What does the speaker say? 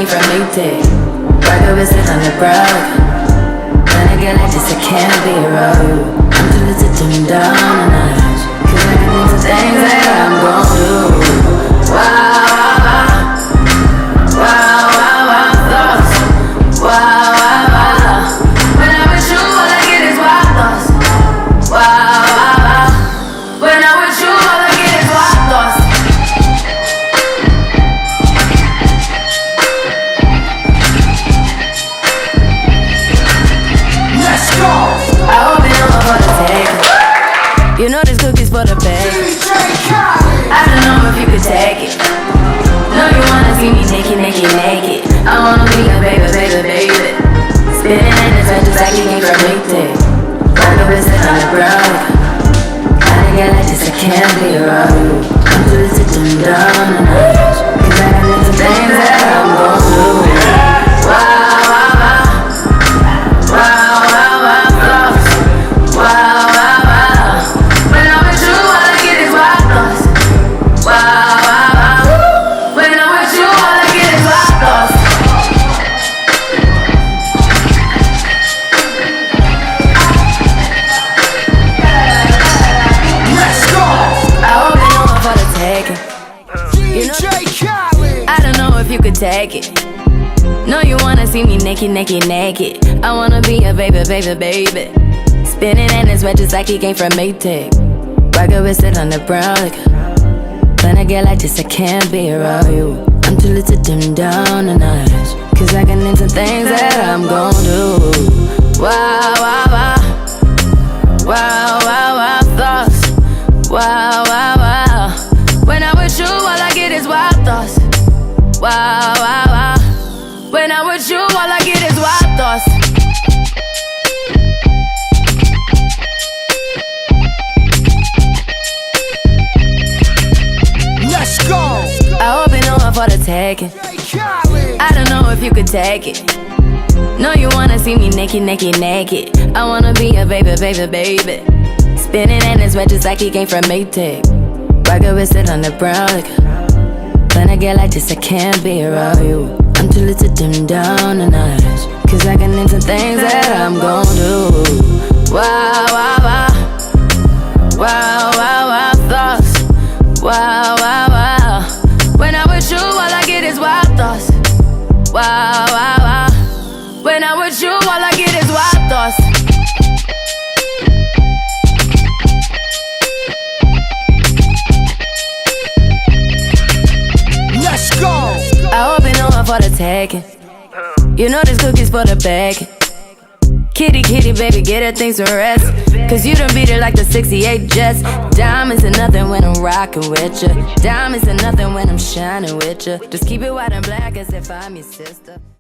came from Maytag. Rocket with it on the ground. When I get like this, I can't be around you. I'm too little to dim down a notch, 'cause I can into things that I'm gon' do. Wow, wow, wow, wow, thoughts. Wow, wow, wow. When I'm with you, all I get is wild thoughts. Wow, wow, wow. When I'm with you, all I get is wild thoughts. Let's go! I hope you know I'm for the take. You know this cookie's for the bag. I don't know if you could take it. No, you wanna see me naked, naked, naked. I wanna be a baby, baby, baby. Spinning in his head just like he came from Maytag. Rocket with it on the ground. I didn't get like this, I can't be around you. I'm too little to dim down a notch, 'cause I can into things that I'm gon' do. Wow, wow, wow. Wow, wow, wow, thoughts. Wow, wow, wow. When I'm with you, all I get is wild thoughts. Wow, wow, wow. When I'm with you, all I get is wild thoughts. Let's go! I hope you know I'm for the taking. DJ Khaled! I don't know if you could take it. No, you wanna see me naked, naked, naked. I wanna be a baby, baby, baby. Spinning in his wet just like he came from Maytag. Rocket with it on the brown. Like, when I get like this, I can't be around you. I'm too little to dim down a notch, 'cause I can into things that I'm gon' do. Wow, wow, wow. Wow, wow, wow, thoughts. Wow, wow, wow. When I'm with you, all I get is wild thoughts. Wow, wow, wow. When I'm with you, all I get is wild thoughts. Let's go! I hope you know I'm for the taking. DJ Khaled! I don't know if you could take it. No, you wanna see me naked, naked, naked. I wanna be a baby, baby, baby. Spinning in his wet just like he came from Maytag. Rocket with it on the brown. Like, when I get like this, I can't be around you. I'm too little to dim down a notch, 'cause I can into things that I'm gon' do. Wow, wow, wow. Wow, wow, wow, thoughts. Wow, wow, wow. When I'm with you, all I get is wild thoughts. Wow, wow, wow. When I'm with you, all I get is wild thoughts. Let's go! I hope you know I'm for the taking. You know this cookie's for the bag. Kitty, kitty, baby, get her things to rest, 'cause you done beat it like the 68 Jets. Diamonds are nothing when I'm rockin' with ya. Diamonds are nothing when I'm shining with ya. Just keep it white and black as if I'm your sister.